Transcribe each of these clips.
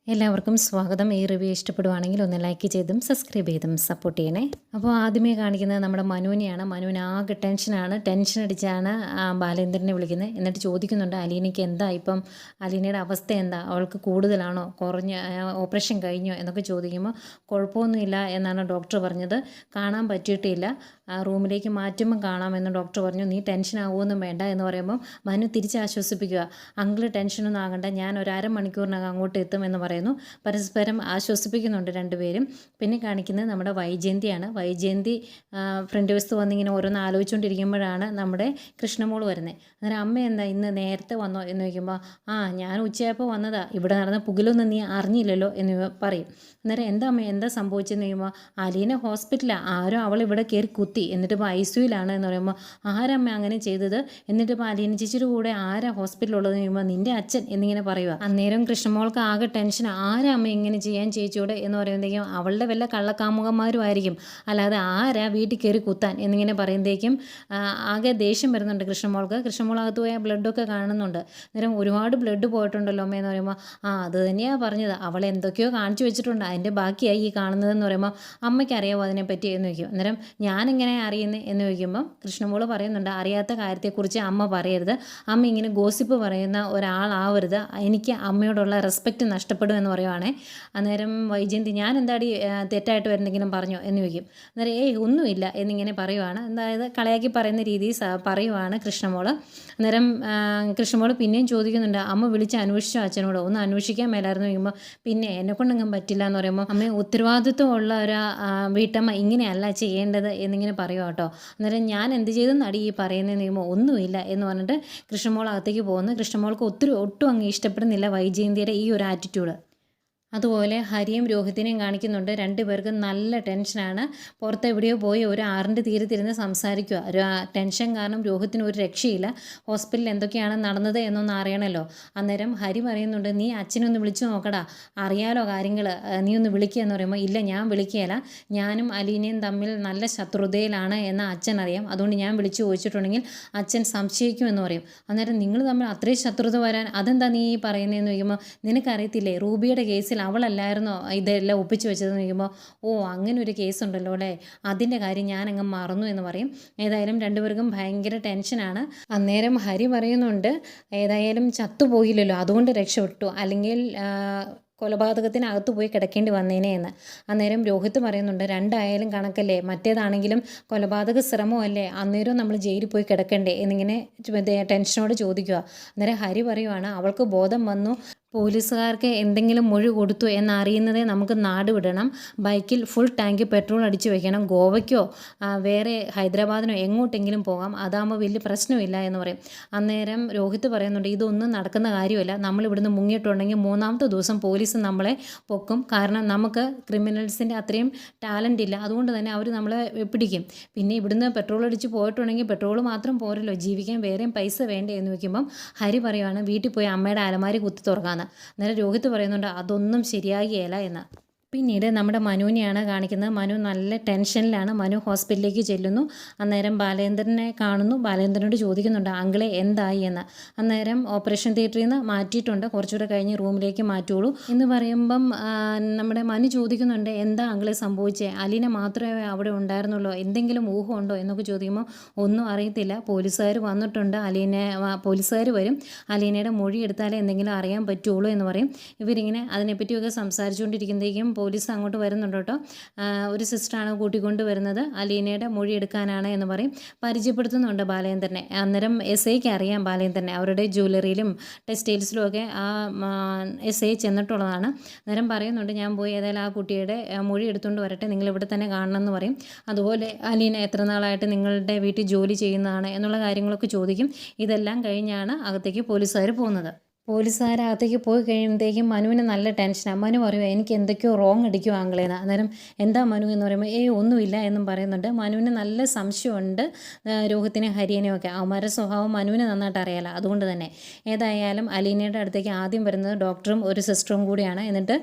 എല്ലാവർക്കും സ്വാഗതം. ഈ റിവ്യൂ ഇഷ്ടപ്പെടുവാണെങ്കിൽ ഒന്ന് ലൈക്ക് ചെയ്തും സബ്സ്ക്രൈബ് ചെയ്തും സപ്പോർട്ട് ചെയ്യണേ. അപ്പോൾ ആദ്യമേ കാണിക്കുന്നത് നമ്മുടെ മനുവിനെയാണ്. മനുവിന് ആകെ ടെൻഷൻ അടിച്ചാണ് ബാലേന്ദ്രനെ വിളിക്കുന്നത്. എന്നിട്ട് ചോദിക്കുന്നുണ്ട് അലീനയ്ക്ക് എന്താ ഇപ്പം, അലീനയുടെ അവസ്ഥ എന്താ, അവൾക്ക് കൂടുതലാണോ, കുറഞ്ഞ ഓപ്പറേഷൻ കഴിഞ്ഞോ എന്നൊക്കെ ചോദിക്കുമ്പോൾ കുഴപ്പമൊന്നുമില്ല എന്നാണ് ഡോക്ടർ പറഞ്ഞത്. കാണാൻ പറ്റിയിട്ടില്ല, റൂമിലേക്ക് മാറ്റുമ്പോൾ കാണാമെന്ന് ഡോക്ടർ പറഞ്ഞു. നീ ടെൻഷൻ ആവുമൊന്നും വേണ്ട എന്ന് പറയുമ്പോൾ മനു തിരിച്ച് ആശ്വസിപ്പിക്കുക. അങ്കിള് ടെൻഷനൊന്നും ആകണ്ട, ഞാൻ ഒരു അരമണിക്കൂറിനകം അങ്ങോട്ട് എത്തുമെന്ന് പറയുന്നു. പരസ്പരം ആശ്വസിപ്പിക്കുന്നുണ്ട് രണ്ടുപേരും. പിന്നെ കാണിക്കുന്നത് നമ്മുടെ വൈജയന്തിയാണ്. വൈജയന്തി ഫ്രണ്ട് വശത്ത് വന്നിങ്ങനെ ഓരോന്ന് ആലോചിച്ചുകൊണ്ടിരിക്കുമ്പോഴാണ് നമ്മുടെ കൃഷ്ണമോൾ വരുന്നത്. അന്നേരം അമ്മ എന്താ ഇന്ന് നേരത്തെ വന്നോ എന്ന് ചോദിക്കുമ്പോൾ ഞാൻ ഉച്ചയായപ്പോൾ വന്നതാ, ഇവിടെ നടന്ന പുകിലൊന്നും നീ അറിഞ്ഞില്ലല്ലോ എന്ന് പറയും. അന്നേരം എന്താ അമ്മ എന്താ സംഭവിച്ചെന്ന് ചോദിക്കുമ്പോൾ അലീന ഹോസ്പിറ്റലാണ്, ആരോ അവൾ ഇവിടെ കയറി കുത്തി, എന്നിട്ട് ഇപ്പോൾ ICUലാണ് എന്ന് പറയുമ്പോൾ ആരമ്മ അങ്ങനെ ചെയ്തത്, എന്നിട്ട് ഇപ്പോൾ അലീന ചേച്ചിയുടെ കൂടെ ആരാ ഹോസ്പിറ്റലുള്ളതെന്ന് ചോദിക്കുമ്പോൾ നിൻ്റെ അച്ഛൻ എന്നിങ്ങനെ പറയുക. അന്നേരം കൃഷ്ണമോൾക്ക് ആകെ ടെൻഷൻ, ആരാ അമ്മ ഇങ്ങനെ ചെയ്യാൻ ചേച്ചിയോട് എന്ന് പറയുമ്പോഴത്തേക്കും അവളുടെ വല്ല കള്ളക്കാമുകന്മാരും ആയിരിക്കും, അല്ലാതെ ആരാ വീട്ടിൽ കയറി കുത്താൻ എന്നിങ്ങനെ പറയുമ്പോഴത്തേക്കും ആകെ ദേഷ്യം വരുന്നുണ്ട് കൃഷ്ണമോൾക്ക്. കൃഷ്ണമോളകത്ത് പോയ ബ്ലഡൊക്കെ കാണുന്നുണ്ട്. അന്നേരം ഒരുപാട് ബ്ലഡ് പോയിട്ടുണ്ടല്ലോ അമ്മ എന്ന് പറയുമ്പോൾ അത് തന്നെയാണ് പറഞ്ഞത്, അവൾ എന്തൊക്കെയോ കാണിച്ചു വെച്ചിട്ടുണ്ട്, അതിൻ്റെ ബാക്കിയായി ഈ കാണുന്നതെന്ന് പറയുമ്പോൾ അമ്മയ്ക്ക് അറിയാമോ അതിനെപ്പറ്റി എന്ന് ചോദിക്കും. അന്നേരം ഞാനിങ്ങനെ അറിയുന്നത് എന്ന് ചോദിക്കുമ്പം കൃഷ്ണമോൾ പറയുന്നുണ്ട് അറിയാത്ത കാര്യത്തെക്കുറിച്ച് അമ്മ പറയരുത്, അമ്മ ഇങ്ങനെ ഗോസിപ്പ് പറയുന്ന ഒരാളാവരുത്, എനിക്ക് അമ്മയോടുള്ള റെസ്പെക്റ്റ് നഷ്ടപ്പെടും എന്ന് പറയുവാണേ. അന്നേരം വൈജയന്തി ഞാൻ എന്താടി തെറ്റായിട്ട് വരുന്നെങ്കിലും പറഞ്ഞോ എന്ന് ചോദിക്കും. അന്നേരം ഒന്നുമില്ല എന്നിങ്ങനെ പറയുവാണ്. അതായത് കളയാക്കി പറയുന്ന രീതിയിൽ പറയുവാണ് കൃഷ്ണമോൾ. അന്നേരം കൃഷ്ണമോൾ പിന്നെയും ചോദിക്കുന്നുണ്ട് അമ്മ വിളിച്ച് അന്വേഷിച്ചോ അച്ഛനോട്, ഒന്ന് അന്വേഷിക്കാൻ മേലായിരുന്നു ചോദിക്കുമ്പോൾ പിന്നെ എന്നെക്കൊണ്ടെങ്കിലും പറ്റില്ല എന്ന് പറയുമ്പോൾ അമ്മ ഉത്തരവാദിത്വമുള്ള ഒരു വീട്ടമ്മ ഇങ്ങനെയല്ല ചെയ്യേണ്ടത് എന്നിങ്ങനെ പറയുക കേട്ടോ. അന്നേരം ഞാൻ എന്ത് ചെയ്തെന്നടി ഈ പറയുന്നതെന്ന് ചോദിക്കുമ്പോൾ ഒന്നുമില്ല എന്ന് പറഞ്ഞിട്ട് കൃഷ്ണമോൾ അകത്തേക്ക് പോകുന്നു. കൃഷ്ണമോൾക്ക് ഒട്ടും അങ്ങ് ഇഷ്ടപ്പെടുന്നില്ല വൈജയന്തിയുടെ ഈ ഒരു ആറ്റിറ്റ്യൂഡ്. അതുപോലെ ഹരിയും രോഹിത്തിനെയും കാണിക്കുന്നുണ്ട്. രണ്ടുപേർക്കും നല്ല ടെൻഷനാണ്. പുറത്ത് എവിടെയോ പോയി ഒരു ആറിൻ്റെ തീരത്തിരുന്ന് സംസാരിക്കുക. ടെൻഷൻ കാരണം രോഹിത്തിന് ഒരു രക്ഷയില്ല. ഹോസ്പിറ്റലിൽ എന്തൊക്കെയാണ് നടന്നത് എന്നൊന്ന് അറിയണമല്ലോ. അന്നേരം ഹരി പറയുന്നുണ്ട് നീ അച്ഛനൊന്ന് വിളിച്ചു നോക്കടാ, അറിയാലോ കാര്യങ്ങൾ, നീ ഒന്ന് വിളിക്കുക എന്ന് പറയുമ്പോൾ ഇല്ല ഞാൻ വിളിക്കുകയില്ല, ഞാനും അലീനയും തമ്മിൽ നല്ല ശത്രുതയിലാണ് എന്ന് അച്ഛൻ അറിയാം, അതുകൊണ്ട് ഞാൻ വിളിച്ചു ചോദിച്ചിട്ടുണ്ടെങ്കിൽ അച്ഛൻ സംശയിക്കുമെന്ന് പറയും. അന്നേരം നിങ്ങൾ തമ്മിൽ അത്രയും ശത്രുത വരാൻ അതെന്താ നീ പറയുന്നതെന്ന് ചോദിക്കുമ്പോൾ നിനക്കറിയത്തില്ലേ റൂബിയുടെ കേസിൽ അവളല്ലായിരുന്നോ ഇതെല്ലാം ഒപ്പിച്ച് വെച്ചതെന്ന് ചോദിക്കുമ്പോൾ അങ്ങനെ ഒരു കേസുണ്ടല്ലോ അല്ലേ, അതിൻ്റെ കാര്യം ഞാനങ്ങ് മറന്നു എന്ന് പറയും. ഏതായാലും രണ്ടുപേർക്കും ഭയങ്കര ടെൻഷനാണ്. അന്നേരം ഹരി പറയുന്നുണ്ട് ഏതായാലും ചത്തുപോയില്ലല്ലോ അതുകൊണ്ട് രക്ഷപ്പെട്ടു, അല്ലെങ്കിൽ കൊലപാതകത്തിനകത്ത് പോയി കിടക്കേണ്ടി വന്നേനെ എന്ന്. അന്നേരം രോഹിത്ത് പറയുന്നുണ്ട് രണ്ടായാലും കണക്കല്ലേ, മറ്റേതാണെങ്കിലും കൊലപാതക ശ്രമമല്ലേ, അന്നേരം നമ്മൾ ജയിലിൽ പോയി കിടക്കണ്ടേ എന്നിങ്ങനെ ടെൻഷനോട് ചോദിക്കുക. അന്നേരം ഹരി പറയുവാണ് അവൾക്ക് ബോധം വന്നു, പോലീസുകാർക്ക് എന്തെങ്കിലും മൊഴി കൊടുത്തു എന്നറിയുന്നതേ നമുക്ക് നാട് വിടണം, ബൈക്കിൽ ഫുൾ ടാങ്ക് പെട്രോൾ അടിച്ചു വെക്കണം, ഗോവയ്ക്കോ വേറെ ഹൈദരാബാദിനോ എങ്ങോട്ടെങ്കിലും പോകാം, അതാകുമ്പോൾ വലിയ പ്രശ്നമില്ല എന്ന് പറയും. അന്നേരം രോഹിത്ത് പറയുന്നുണ്ട് ഇതൊന്നും നടക്കുന്ന കാര്യമല്ല, നമ്മളിവിടുന്ന് മുങ്ങിയിട്ടുണ്ടെങ്കിൽ മൂന്നാമത്തെ ദിവസം പോലീസ് നമ്മളെ പൊക്കും, കാരണം നമുക്ക് ക്രിമിനൽസിൻ്റെ അത്രയും ടാലൻ്റ് ഇല്ല, അതുകൊണ്ട് തന്നെ അവർ നമ്മളെ പിടിക്കും. പിന്നെ ഇവിടുന്ന് പെട്രോൾ അടിച്ച് പോയിട്ടുണ്ടെങ്കിൽ പെട്രോൾ മാത്രം പോരല്ലോ, ജീവിക്കാൻ വേറെയും പൈസ വേണ്ടേ എന്ന് വയ്ക്കുമ്പം ഹരി പറയുവാണ് വീട്ടിൽ പോയി അമ്മയുടെ അലമാരി കുത്തി തുറക്കാമെന്ന്. അന്നേരം രോഹിത്ത് പറയുന്നുണ്ട് അതൊന്നും ശരിയാകുകയില്ല എന്ന്. പിന്നീട് നമ്മുടെ മനുവിനെയാണ് കാണിക്കുന്നത്. മനു നല്ല ടെൻഷനിലാണ്. മനു ഹോസ്പിറ്റലിലേക്ക് ചെല്ലുന്നു. അന്നേരം ബാലേന്ദ്രനെ കാണുന്നു. ബാലേന്ദ്രനോട് ചോദിക്കുന്നുണ്ട് അങ്കിളെ എന്തായി എന്ന്. അന്നേരം ഓപ്പറേഷൻ തിയേറ്ററിൽ നിന്ന് മാറ്റിയിട്ടുണ്ട്, കുറച്ചുകൂടെ കഴിഞ്ഞ് റൂമിലേക്ക് മാറ്റുള്ളൂ എന്ന് പറയുമ്പം നമ്മുടെ മനു ചോദിക്കുന്നുണ്ട് എന്താ അങ്കിളെ സംഭവിച്ചേ, അലീന മാത്രമേ അവിടെ ഉണ്ടായിരുന്നുള്ളൂ, എന്തെങ്കിലും ഊഹമുണ്ടോ എന്നൊക്കെ ചോദിക്കുമ്പോൾ ഒന്നും അറിയത്തില്ല, പോലീസുകാർ വന്നിട്ടുണ്ട്, പോലീസുകാർ വരും, അലീനയുടെ മൊഴി എടുത്താലേ എന്തെങ്കിലും അറിയാൻ പറ്റുള്ളൂ എന്ന് പറയും. ഇവരിങ്ങനെ അതിനെപ്പറ്റിയൊക്കെ സംസാരിച്ചുകൊണ്ടിരിക്കുമ്പോഴേക്കും പോലീസ് അങ്ങോട്ട് വരുന്നുണ്ട് കേട്ടോ. ഒരു സിസ്റ്ററാണ് കൂട്ടിക്കൊണ്ട് വരുന്നത്, അലീനയുടെ മൊഴി എടുക്കാനാണ് എന്ന് പറയും. പരിചയപ്പെടുത്തുന്നുണ്ട് ബാലേന്ദ്രനെ. അന്നേരം SIക്ക് അറിയാം ബാലേന്ദ്രനെ, അവരുടെ ജ്വല്ലറിയിലും ടെക്സ്റ്റൈൽസിലും ഒക്കെ SI ചെന്നിട്ടുള്ളതാണ്. അന്നേരം പറയുന്നുണ്ട് ഞാൻ പോയി ഏതായാലും ആ കുട്ടിയുടെ മൊഴി എടുത്തുകൊണ്ട് വരട്ടെ, നിങ്ങൾ ഇവിടെ തന്നെ കാണണം എന്ന് പറയും. അതുപോലെ അലീന എത്ര നാളായിട്ട് നിങ്ങളുടെ വീട്ടിൽ ജോലി ചെയ്യുന്നതാണ് എന്നുള്ള കാര്യങ്ങളൊക്കെ ചോദിക്കും. ഇതെല്ലാം കഴിഞ്ഞാണ് അകത്തേക്ക് പോലീസുകാർ പോകുന്നത്. പോലീസുകാരകത്തേക്ക് പോയി കഴിയുമ്പോഴത്തേക്കും മനുവിന് നല്ല ടെൻഷനാണ്. മനു പറയുക എനിക്ക് എന്തൊക്കെയോ റോങ് അടിക്കും ആംഗ്ലേന്ന്. അന്നേരം എന്താ മനു എന്ന് പറയുമ്പോൾ ഒന്നുമില്ല എന്നും പറയുന്നുണ്ട്. മനുവിന് നല്ല സംശയമുണ്ട് രോഹിത്തിനെയും ഹരിയനെയും ഒക്കെ. അവന്മാരുടെ സ്വഭാവം മനുവിന് നന്നായിട്ട് അറിയാലോ, അതുകൊണ്ട് തന്നെ ഏതായാലും അലീനയുടെ അടുത്തേക്ക് ആദ്യം വരുന്നത് ഡോക്ടറും ഒരു സിസ്റ്ററും കൂടിയാണ്. എന്നിട്ട്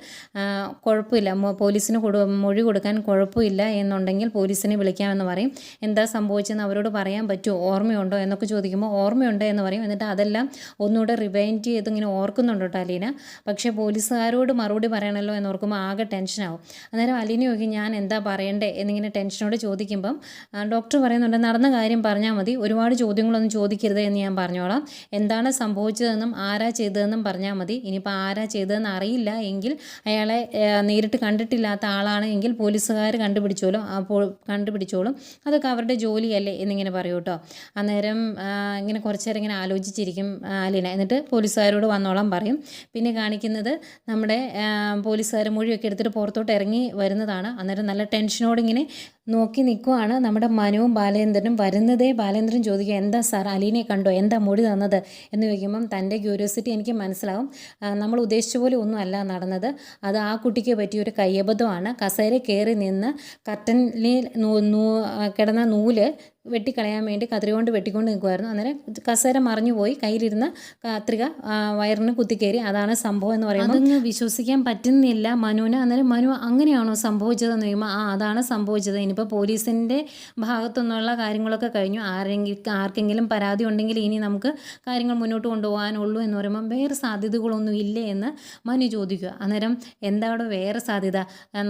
കുഴപ്പമില്ല, പോലീസിന് മൊഴി കൊടുക്കാൻ കുഴപ്പമില്ല എന്നുണ്ടെങ്കിൽ പോലീസിനെ വിളിക്കാമെന്ന് പറയും. എന്താ സംഭവിച്ചെന്ന് അവരോട് പറയാൻ പറ്റുമോ, ഓർമ്മയുണ്ടോ എന്നൊക്കെ ചോദിക്കുമ്പോൾ ഓർമ്മയുണ്ട് എന്ന് പറയും. എന്നിട്ട് അതെല്ലാം ഒന്നുകൂടെ റിവൈൻഡ് ചെയ്ത് എടുത്ത് ഇങ്ങനെ ഓർക്കുന്നുണ്ട് കേട്ടോ അലീന. പക്ഷേ പോലീസുകാരോട് മറുപടി പറയണമല്ലോ എന്ന് ഓർക്കുമ്പോൾ ആകെ ടെൻഷനാവും. അന്നേരം അലീന നോക്കി ഞാൻ എന്താ പറയണ്ടേ എന്നിങ്ങനെ ടെൻഷനോട് ചോദിക്കുമ്പം ഡോക്ടർ പറയുന്നുണ്ട് നടന്ന കാര്യം പറഞ്ഞാൽ മതി, ഒരുപാട് ചോദ്യങ്ങളൊന്നും ചോദിക്കരുത് എന്ന് ഞാൻ പറഞ്ഞോളാം. എന്താണ് സംഭവിച്ചതെന്നും ആരാ ചെയ്തതെന്നും പറഞ്ഞാൽ മതി. ഇനിയിപ്പോൾ ആരാ ചെയ്തതെന്ന് അറിയില്ല എങ്കിൽ, അയാളെ നേരിട്ട് കണ്ടിട്ടില്ലാത്ത ആളാണ് എങ്കിൽ പോലീസുകാർ കണ്ടുപിടിച്ചോളും, അതൊക്കെ അവരുടെ ജോലിയല്ലേ എന്നിങ്ങനെ പറയൂ കേട്ടോ. അന്നേരം ഇങ്ങനെ കുറച്ച് നേരം ഇങ്ങനെ ആലോചിച്ചിരിക്കും അലീന. എന്നിട്ട് പോലീസുകാരോട് വന്നോളാം പറയും. പിന്നെ കാണിക്കുന്നത് നമ്മുടെ പോലീസുകാർ മൊഴിയൊക്കെ എടുത്തിട്ട് പുറത്തോട്ട് ഇറങ്ങി വരുന്നതാണ്. അന്നേരം നല്ല ടെൻഷനോട് ഇങ്ങനെ നോക്കി നിൽക്കുവാണ് നമ്മുടെ മനുവും ബാലേന്ദ്രനും. വരുന്നതേ ബാലേന്ദ്രൻ ചോദിക്കുക എന്താ സാർ അലീനയെ കണ്ടോ, എന്താ മൊഴി തന്നത് എന്ന് ചോദിക്കുമ്പം തൻ്റെ ക്യൂരിയോസിറ്റി എനിക്ക് മനസ്സിലാവും. നമ്മൾ ഉദ്ദേശിച്ച പോലെ ഒന്നും അല്ല നടന്നത്, അത് ആ കുട്ടിക്ക് പറ്റിയൊരു കയ്യബദ്ധമാണ്. കസേര കയറി നിന്ന് കർട്ടനിൽ കിടന്ന നൂല് വെട്ടിക്കളയാൻ വേണ്ടി കത്രിക കൊണ്ട് വെട്ടിക്കൊണ്ട് നിൽക്കുമായിരുന്നു. അന്നേരം കസേര മറിഞ്ഞു പോയി, കയ്യിലിരുന്ന കത്രിക വയറിന് കുത്തിക്കയറി, അതാണ് സംഭവം എന്ന് പറയുമ്പോൾ അതൊന്നും വിശ്വസിക്കാൻ പറ്റുന്നില്ല മനുവിന്. അന്നേരം മനു അങ്ങനെയാണോ സംഭവിച്ചതെന്ന് ചോദിക്കുമ്പോൾ അതാണ് സംഭവിച്ചത്. ഇനിയിപ്പോൾ പോലീസിൻ്റെ ഭാഗത്തുനിന്നുള്ള കാര്യങ്ങളൊക്കെ കഴിഞ്ഞു, ആർക്കെങ്കിലും പരാതി ഉണ്ടെങ്കിൽ ഇനി നമുക്ക് കാര്യങ്ങൾ മുന്നോട്ട് കൊണ്ടുപോകാനുള്ളൂ എന്ന് പറയുമ്പോൾ വേറെ സാധ്യതകളൊന്നും ഇല്ലേ എന്ന് മനു ചോദിക്കുക. അന്നേരം എന്താണ് വേറെ സാധ്യത,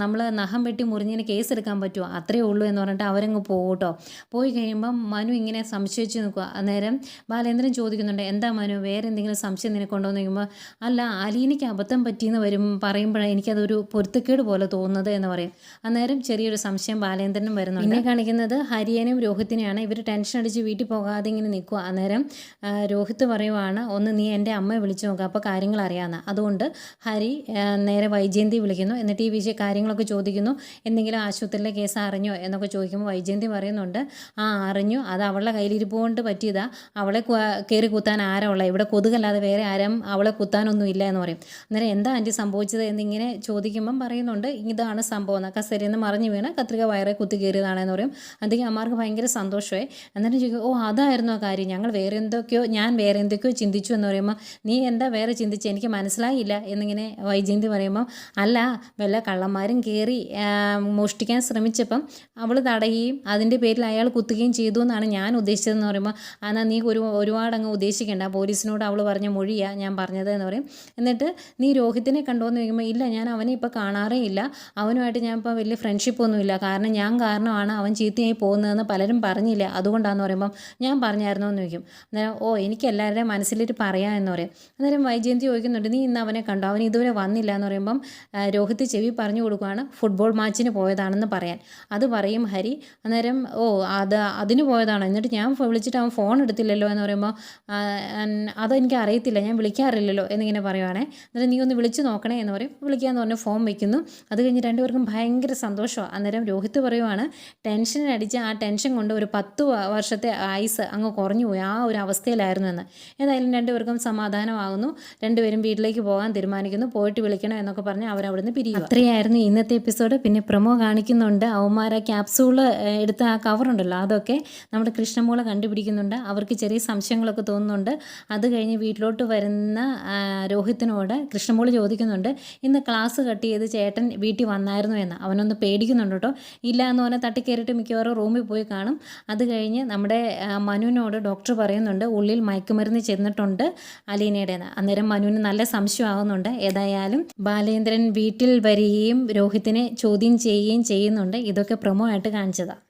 നമ്മൾ നഖം വെട്ടി മുറിഞ്ഞതിന് കേസ് എടുക്കാൻ പറ്റുമോ, അത്രയേ ഉള്ളൂ എന്ന് പറഞ്ഞിട്ട് അവരങ്ങ് പോകട്ടോ. പോയി കഴിയുമ്പം മനു ഇങ്ങനെ സംശയിച്ച് നിൽക്കുക. അന്നേരം ബാലേന്ദ്രൻ ചോദിക്കുന്നുണ്ട് എന്താ മനു വേറെ എന്തെങ്കിലും സംശയം നിനക്കുണ്ടോ എന്ന് ചോദിക്കുമ്പോൾ അല്ല അലീനയ്ക്ക് അബദ്ധം പറ്റിയെന്ന് പറയുമ്പോഴാണ് എനിക്കതൊരു പൊരുത്തക്കേട് പോലെ തോന്നുന്നത് എന്ന് പറയും. അന്നേരം ചെറിയൊരു സംശയം ബാലേന്ദ്രനും വരുന്നുണ്ട്. പിന്നെ കാണിക്കുന്നത് ഹരിയനും രോഹിത്തിനെയാണ്. ഇവർ ടെൻഷൻ അടിച്ച് വീട്ടിൽ പോകാതെ ഇങ്ങനെ നിൽക്കുക. അന്നേരം രോഹിത്ത് പറയുവാണ് ഒന്ന് നീ എൻ്റെ അമ്മയെ വിളിച്ചു നോക്കുക, അപ്പോൾ കാര്യങ്ങൾ അറിയാമെന്ന്. അതുകൊണ്ട് ഹരി നേരെ വൈജയന്തി വിളിക്കുന്നു. എന്നിട്ട് ഈ വിഷയ കാര്യങ്ങളൊക്കെ ചോദിക്കുന്നു. എന്തെങ്കിലും ആശുപത്രിയിലെ കേസ് അറിഞ്ഞോ എന്നൊക്കെ ചോദിക്കുമ്പോൾ വൈജയന്തി പറയുന്നുണ്ട് അറിഞ്ഞു, അത് അവളുടെ കയ്യിലിരിപ്പ് കൊണ്ട് പറ്റിയതാ, അവളെ കയറി കുത്താൻ ആരാ ഉള്ളത്, ഇവിടെ കൊതുകല്ലാതെ വേറെ ആരും അവളെ കുത്താനൊന്നും ഇല്ല എന്ന് പറയും. അന്നേരം എന്താ ആൻറ്റി സംഭവിച്ചത് എന്നിങ്ങനെ ചോദിക്കുമ്പം പറയുന്നുണ്ട് ഇതാണ് സംഭവം, കസേരയിൽ നിന്ന് മറിഞ്ഞു വീണ് കത്രിക വയറെ കുത്തി കയറിയതാണെന്ന് പറയും. അതൊക്കെ അമ്മമാർക്ക് ഭയങ്കര സന്തോഷമായി. എന്നിട്ട് ചോദിക്കും ഓ അതായിരുന്നു ആ കാര്യം, ഞാൻ വേറെ എന്തൊക്കെയോ ചിന്തിച്ചു എന്ന് പറയുമ്പോൾ നീ എന്താ വേറെ ചിന്തിച്ച് എനിക്ക് മനസ്സിലായില്ല എന്നിങ്ങനെ വൈജയന്തി പറയുമ്പം അല്ല വല്ല കള്ളന്മാരും കയറി മോഷ്ടിക്കാൻ ശ്രമിച്ചപ്പം അവൾ തടയുകയും അതിൻ്റെ പേരിൽ അയാൾ കുത്തുകയും ചെയ്തു എന്നാണ് ഞാൻ ഉദ്ദേശിച്ചതെന്ന് പറയുമ്പോൾ എന്നാൽ നീ ഒരുപാട് അങ്ങ് ഉദ്ദേശിക്കേണ്ട, പോലീസിനോട് അവൾ പറഞ്ഞ മൊഴിയാണ് ഞാൻ പറഞ്ഞത് എന്ന് പറയും. എന്നിട്ട് നീ രോഹിത്തിനെ കണ്ടോ എന്ന് ചോദിക്കുമ്പോൾ ഇല്ല ഞാൻ അവനെ ഇപ്പോൾ കാണാറേ ഇല്ല, അവനുമായിട്ട് ഞാൻ ഇപ്പോൾ വലിയ ഫ്രണ്ട്ഷിപ്പൊന്നുമില്ല, കാരണം ഞാൻ കാരണമാണ് അവൻ ചീത്തയായി പോകുന്നതെന്ന് പലരും പറഞ്ഞില്ല, അതുകൊണ്ടാണെന്ന് പറയുമ്പം ഞാൻ പറഞ്ഞായിരുന്നോ എന്ന് ചോദിക്കും. അന്നേരം ഓ എനിക്ക് എല്ലാവരുടെയും മനസ്സിലിട്ട് പറയാം എന്ന് പറയും. അന്നേരം വൈജയന്തി ചോദിക്കുന്നുണ്ട് നീ ഇന്ന് അവനെ കണ്ടോ, അവൻ ഇതുവരെ വന്നില്ല എന്ന് പറയുമ്പം രോഹിത്ത് ചെവി പറഞ്ഞു കൊടുക്കുകയാണ് ഫുട്ബോൾ മാച്ചിന് പോയതാണെന്ന് പറയാൻ. അത് പറയും ഹരി. അന്നേരം ഓ അതിന് പോയതാണ്, എന്നിട്ട് ഞാൻ വിളിച്ചിട്ട് അവൻ ഫോൺ എടുത്തില്ലല്ലോ എന്ന് പറയുമ്പോൾ അതെനിക്ക് അറിയത്തില്ല, ഞാൻ വിളിക്കാറില്ലല്ലോ എന്നിങ്ങനെ പറയുവാണേ. എന്നിട്ട് നീ ഒന്ന് വിളിച്ച് നോക്കണേ എന്ന് പറയും. വിളിക്കാമെന്ന് പറഞ്ഞ് ഫോൺ വയ്ക്കുന്നു. അത് കഴിഞ്ഞ് രണ്ടുപേർക്കും ഭയങ്കര സന്തോഷമാണ്. അന്നേരം രോഹിത്ത് പറയുവാണ് ടെൻഷനടിച്ച് ആ ടെൻഷൻ കൊണ്ട് ഒരു 10 വർഷത്തെ ആയുസ് അങ്ങ് കുറഞ്ഞു പോയി, ആ ഒരു അവസ്ഥയിലായിരുന്നു എന്ന്. ഏതായാലും രണ്ടുപേർക്കും സമാധാനമാകുന്നു. രണ്ടുപേരും വീട്ടിലേക്ക് പോകാൻ തീരുമാനിക്കുന്നു. പോയിട്ട് വിളിക്കണം എന്നൊക്കെ പറഞ്ഞ് അവരവിടുന്ന് പിരിയും. അത്രയായിരുന്നു ഇന്നത്തെ എപ്പിസോഡ്. പിന്നെ പ്രൊമോ കാണിക്കുന്നുണ്ട് അവന്മാർ ക്യാപ്സൂള് എടുത്ത ആ കവറുണ്ടല്ലോ അതൊക്കെ നമ്മുടെ കൃഷ്ണമോളെ കണ്ടുപിടിക്കുന്നുണ്ട്. അവർക്ക് ചെറിയ സംശയങ്ങളൊക്കെ തോന്നുന്നുണ്ട്. അത് കഴിഞ്ഞ് വീട്ടിലോട്ട് വരുന്ന രോഹിത്തിനോട് കൃഷ്ണമോള് ചോദിക്കുന്നുണ്ട് ഇന്ന് ക്ലാസ് കട്ട് ചെയ്ത് ചേട്ടൻ വീട്ടിൽ വന്നായിരുന്നു എന്ന്. അവനൊന്ന് പേടിക്കുന്നുണ്ട് കേട്ടോ. ഇല്ല എന്ന് പറഞ്ഞാൽ തട്ടിക്കയറിയിട്ട് മിക്കവാറും റൂമിൽ പോയി കാണും. അത് കഴിഞ്ഞ് നമ്മുടെ മനുവിനോട് ഡോക്ടർ പറയുന്നുണ്ട് ഉള്ളിൽ മയക്കുമരുന്ന് ചെന്നിട്ടുണ്ട് അലീനയുടെ. അന്നേരം മനുവിന് നല്ല സംശയമാകുന്നുണ്ട്. ഏതായാലും ബാലേന്ദ്രൻ വീട്ടിൽ വരികയും രോഹിത്തിനെ ചോദ്യം ചെയ്യുകയും ചെയ്യുന്നുണ്ട്. ഇതൊക്കെ പ്രൊമോ ആയിട്ട് കാണിച്ചതാണ്.